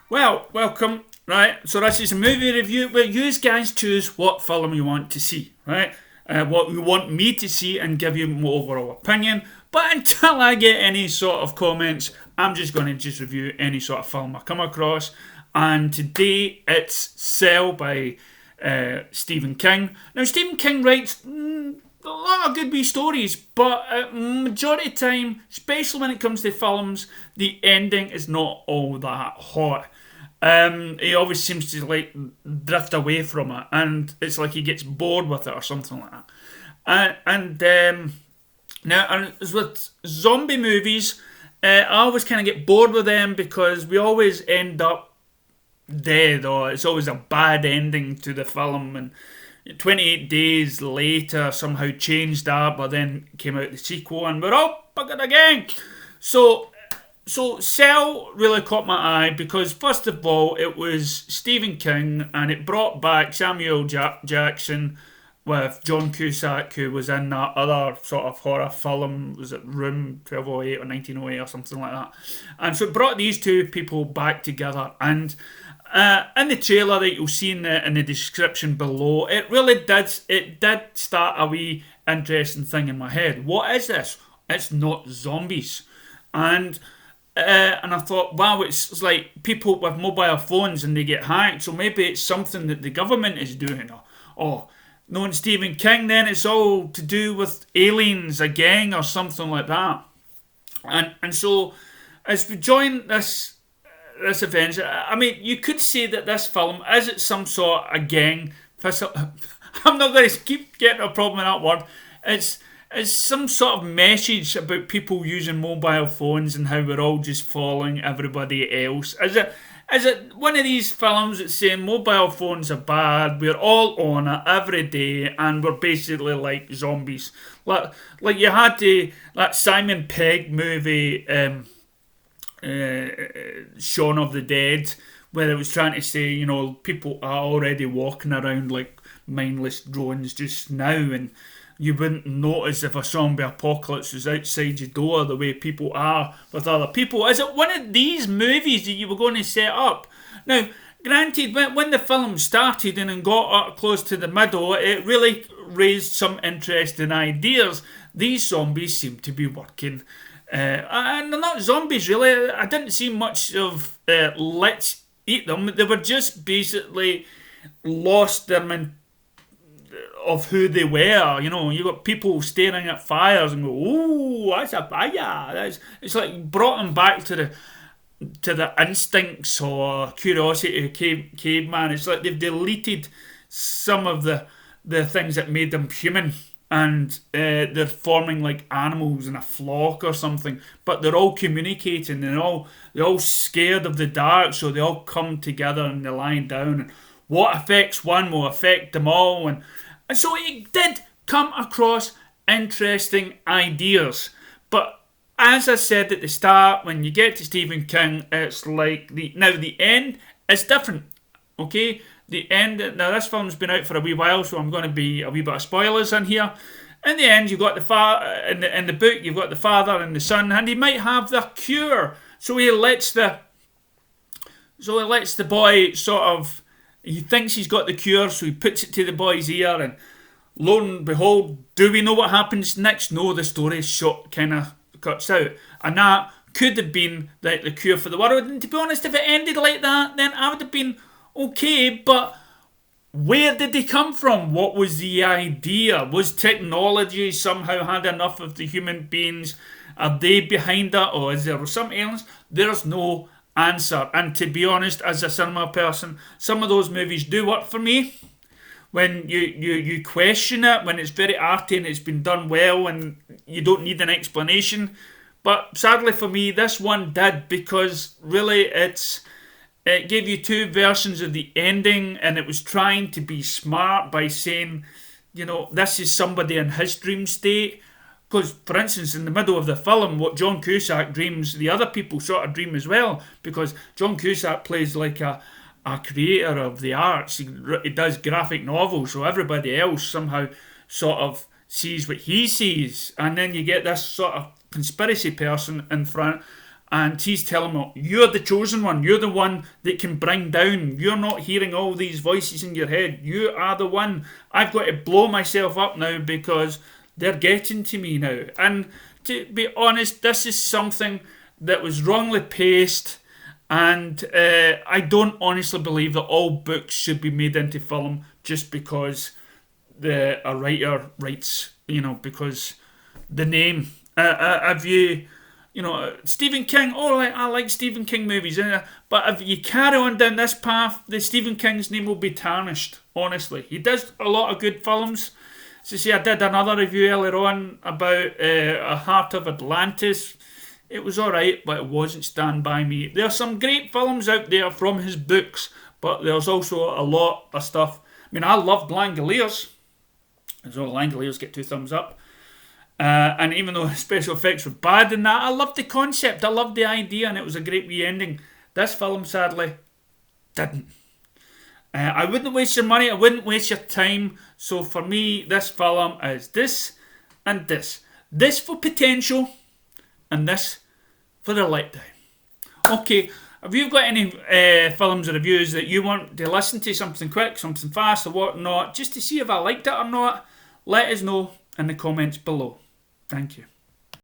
Well, welcome. Right, so this is a movie review where you guys choose what film you want to see, right? What you want me to see and give you my overall opinion. But until I get any sort of comments, I'm just going to just review any sort of film I come across. And today it's Cell by Stephen King. Now, Stephen King writes a lot of good wee stories, but majority of the time, especially when it comes to films, the ending is not all that hot. He always seems to like drift away from it, and it's like he gets bored with it or something like that. And as with zombie movies, I always kind of get bored with them because we always end up dead, or it's always a bad ending to the film. And 28 Days Later somehow changed that, but then came out the sequel, and we're all buggered again. So Cell really caught my eye because, first of all, it was Stephen King and it brought back Samuel Jackson with John Cusack, who was in that other sort of horror film. Was it Room 1208 or 1908 or something like that? And so it brought these two people back together. And in the trailer that you'll see in the description below, it did start a wee interesting thing in my head. What is this? It's not zombies. And I thought, wow, it's like people with mobile phones and they get hacked, so maybe it's something that the government is doing. Or knowing Stephen King, then it's all to do with aliens, a gang, or something like that. And so, as we join this event, I mean, you could say that this film is it some sort of gang. I'm not going to keep getting a problem with that word. It's some sort of message about people using mobile phones and how we're all just following everybody else. Is it one of these films that's saying mobile phones are bad, we're all on it every day, and we're basically like zombies? Like you had that Simon Pegg movie, Shaun of the Dead, where it was trying to say, people are already walking around like mindless drones just now, and you wouldn't notice if a zombie apocalypse was outside your door the way people are with other people. Is it one of these movies that you were going to set up? Now, granted, when the film started and got up close to the middle, it really raised some interesting ideas. These zombies seem to be working. And they're not zombies, really. I didn't see much of let's eat them. They were just basically lost their mentality of who they were. You got people staring at fires and go, "Oh, that's a fire." It's like brought them back to the instincts or curiosity of caveman. It's like they've deleted some of the things that made them human, and they're forming like animals in a flock or something. But they're all communicating. They're all scared of the dark, so they all come together and they lie down. And what affects one will affect them all, and so it did come across interesting ideas. But as I said at the start, when you get to Stephen King, it's like the end is different. Okay? The end, now this film's been out for a wee while, so I'm going to be a wee bit of spoilers in here. In the end, you've got in the book, you've got the father and the son, and he might have the cure. So he lets the boy sort of, he thinks he's got the cure, so he puts it to the boy's ear, and lo and behold, do we know what happens next? No, the story shot kind of cuts out. And that could have been like the cure for the world. And to be honest, if it ended like that, then I would have been okay. But where did they come from? What was the idea? Was technology somehow had enough of the human beings? Are they behind that? Or is there some aliens? There's no answer. And to be honest, as a cinema person, some of those movies do work for me. When you question it, when it's very arty and it's been done well and you don't need an explanation. But sadly for me, this one did, because really it gave you two versions of the ending, and it was trying to be smart by saying, this is somebody in his dream state. Because, for instance, in the middle of the film, what John Cusack dreams, the other people sort of dream as well. Because John Cusack plays like a creator of the arts. He does graphic novels, so everybody else somehow sort of sees what he sees. And then you get this sort of conspiracy person in front, and he's telling me, you're the chosen one, you're the one that can bring down, you're not hearing all these voices in your head, you are the one. I've got to blow myself up now because they're getting to me now. And to be honest, this is something that was wrongly paced, and I don't honestly believe that all books should be made into film just because a writer writes, because the name. Have you, Stephen King? Oh, I like Stephen King movies, but if you carry on down this path, the Stephen King's name will be tarnished. Honestly, he does a lot of good films. So see, I did another review earlier on about A Heart of Atlantis. It was alright, but it wasn't Stand By Me. There are some great films out there from his books, but there's also a lot of stuff. I mean, I loved Langoliers. So Langoliers get 2 thumbs up. And even though the special effects were bad in that, I loved the concept, I loved the idea, and it was a great wee ending. This film, sadly, didn't. I wouldn't waste your money, I wouldn't waste your time. So for me, this film is this and this. This for potential, and this for the letdown. Okay, if you've got any films or reviews that you want to listen to, something quick, something fast or whatnot, just to see if I liked it or not, let us know in the comments below. Thank you.